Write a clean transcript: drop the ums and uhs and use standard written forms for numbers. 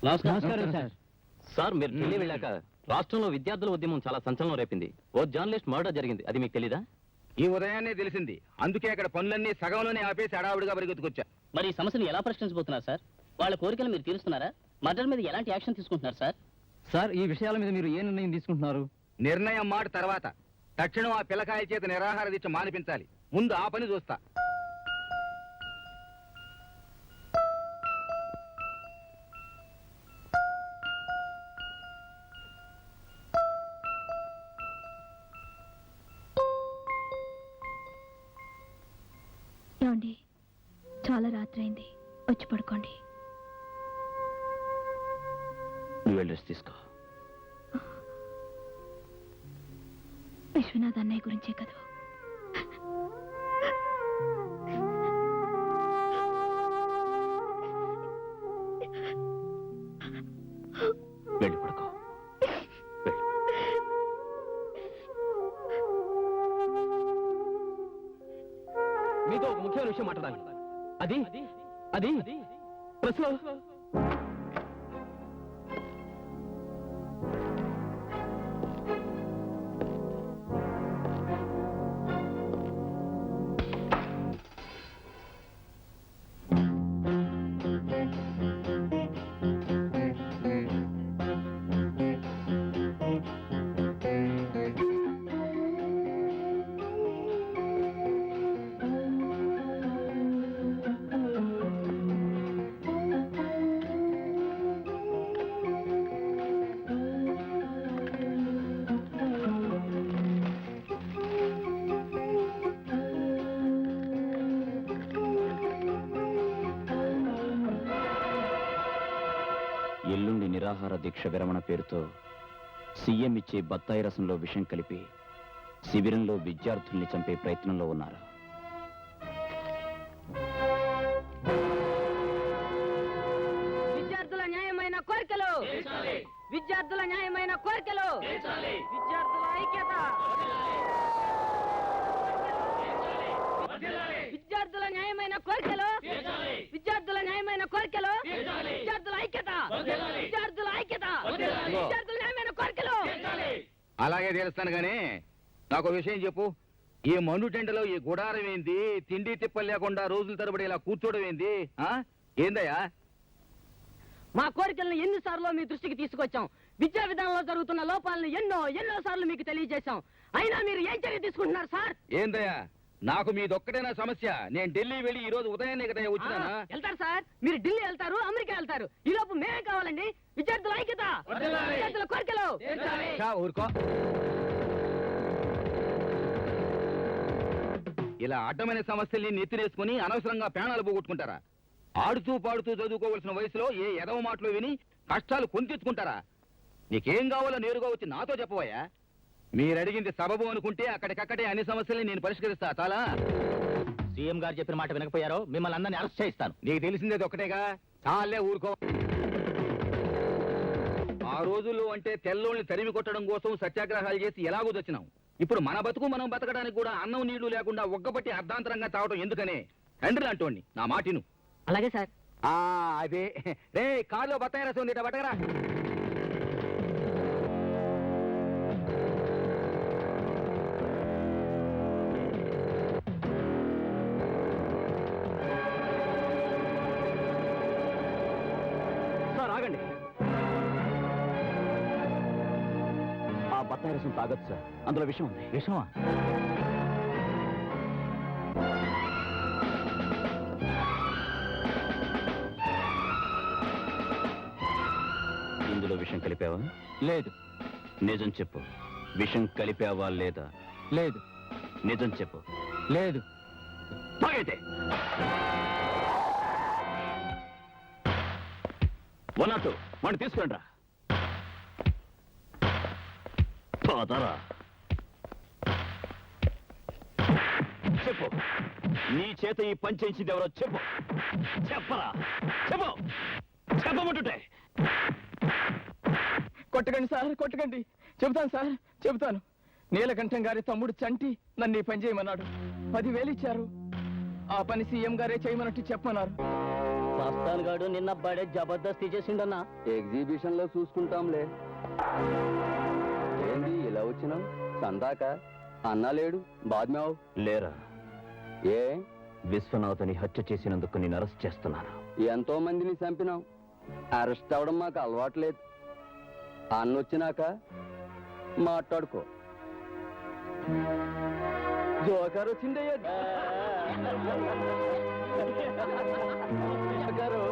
నమస్కారం sir. Sir మీరు ఢిల్లీ వెళ్ళాక రాష్ట్రంలో విద్యార్థుల ఉద్యమం చాలా సంచలనం రేపింది. ఓ జర్నలిస్ట్ మర్డర్ జరిగింది, అది మీకు తెలీదా? ఈ ఉదయాన్నే తెలిసింది. అందుకే అక్కడ పనులన్నీ సగంలోనే ఆపేసి హడావుడిగా పరిగెత్తుకొచ్చా. మరి ఈ సమస్యను ఎలా పరిష్కరించబోతున్నారు సార్? వాళ్ళ కోరికలు మీరు తీరుస్తున్నారా? మర్డర్ మీద ఎలాంటి యాక్షన్ తీసుకుంటున్నారు సార్? సార్, ఈ విషయాల మీద మీరు ఏ నిర్ణయం తీసుకుంటున్నారు? నిర్ణయం మాట తర్వాత తక్షణం ఆ పిల్లకాయల చేత నిరాహార దీక్ష మానిపించాలి. ముందు ఆ పని చూస్తా. ఏమండి, చాలా రాత్రి అయింది, వచ్చి పడుకోండి. తీసుకో. విశ్వనాథ్ అన్నయ్య గురించే కదా. వెళ్ళి పడుకో. మీతో ఒక ముఖ్యమైన విషయం మాట్లాడాలి. అది అది ప్రెస్లో ఎల్లుండి నిరాహార దీక్ష విరమణ పేరుతో సీఎం ఇచ్చే బత్తాయి రసంలో విషం కలిపి శిబిరంలో విద్యార్థుల్ని చంపే ప్రయత్నంలో ఉన్నారు. విద్యార్థుల న్యాయమైన కోరికలు, విద్యార్థుల న్యాయమైన కోరికలు, విద్యార్థుల ఐక్యత, విద్యార్థుల న్యాయమైన కోరికలు, విద్యార్థుల న్యాయమైన కోరికలు, విద్యార్థుల ఐక్యత, విద్యార్థుల ఐక్యత, విద్యార్థుల న్యాయమైన కోరికలు. అలాగే తెలుస్తాను గానీ నాకు విషయం చెప్పు. ఈ మండు టెంటలో ఈ గుడారం ఏంది? తిండి తిప్పలు లేకుండా రోజుల తరబడి ఇలా కూర్చోవడం ఏంది? ఏందయ్యా? మా కోరికలను ఎన్నిసార్లు మీ దృష్టికి తీసుకొచ్చాం. విద్యా విధానంలో జరుగుతున్న లోపాలను ఎన్నో సార్లు మీకు తెలియజేశాం. అయినా మీరు ఏం చర్య తీసుకుంటున్నారు సార్? ఏందయ్యా, నాకు మీదొక్కటేనా సమస్య? నేను ఢిల్లీ వెళ్ళి ఈ రోజు ఉదయాన్నే కదా వచ్చినానా? వెళ్తారు సార్, మీరు ఢిల్లీ వెళ్తారు, అమెరికా వెళ్తారు. ఈ లోపు మేమే కావాలండి. విద్యార్థుల ఐక్యత, విద్యార్థుల కోరికలు. ఊరుకో. ఇలా అడ్డమైన సమస్యల్ని నెత్తినేసుకుని అనవసరంగా ప్రాణాలు పోగొట్టుకుంటారా? ఆడుతూ పాడుతూ చదువుకోవలసిన వయసులో ఏ ఎదవ మాటలు విని కష్టాలు కొంతెత్తుకుంటారా? నీకేం కావాలో నేరుగా వచ్చి నాతో చెప్పవయ్యా. మీరు అడిగింది సబబు అనుకుంటే అక్కడికక్కడే అన్ని సమస్యల్ని నేను పరిష్కరిస్తా. చాలా సీఎం గారు చెప్పిన మాట వినకపోయారో మిమ్మల్ని అందరినీ అరెస్ట్ చేయిస్తాను. నీకు తెలిసిందేది ఒక్కటేగా. చాలే ఊరుకో. ఆ రోజుల్లో అంటే తెల్లోళ్ళని తరిమి కొట్టడం కోసం సత్యాగ్రహాలు చేసి ఎలాగో తెచ్చినాం. ఇప్పుడు మన బతుకు మనం బతకడానికి కూడా అన్నం నీళ్లు లేకుండా ఒగ్గబట్టి అర్ధాంతరంగా తావటం ఎందుకనే? తండ్రి అంటోండి, నా మాటిను. అలాగే సార్. అదే రే, కారులో బత్తాయి రసం ఉంది, బట్టగరా. సార్ ఆగండి. ఆ బత్తాయి రసం తాగొచ్చు సార్, అందులో విషం ఉంది. విషమా? ఇందులో విషం కలిపావా? లేదు. నిజం చెప్పు, విషం కలిపావా లేదా? లేదు. నిజం చెప్పు. లేదు. తాగైతే వనాటు వాడిని తీసుకురండి రా. పదరా. చెప్పు, నీ చేత ఈ పని చేయించింది ఎవరో చెప్పు. చెప్పరా, చెప్పు. చెప్పమంటుంటే. కొట్టకండి సార్, కొట్టకండి. చెబుతాను సార్, చెబుతాను. నీలకంఠం గారి తమ్ముడు చంటి నన్ను ఈ పని చేయమన్నాడు. 10,000 ఇచ్చారు. ఆ పని సీఎం గారే చేయమన్నట్టు చెప్పమన్నారు. మస్తాన్ గాడు నిన్న బడే జబర్దస్త్ చేసిండన్నా. ఎగ్జిబిషన్ లో చూసుకుంటాంలే. ఏంది ఇలా వచ్చినాం? సందాక అన్నా లేడు, బాద్మావు లేరా? ఏ విశ్వనాథని హత్య చేసినందుకు నేను అరెస్ట్ చేస్తున్నాను. ఎంతో మందిని చంపినాం, అరెస్ట్ అవడం మాకు అలవాట్లేదు. అన్నొచ్చినాక మాట్లాడుకో. జోకర్ వచ్చిందయ్యా. జోకరు.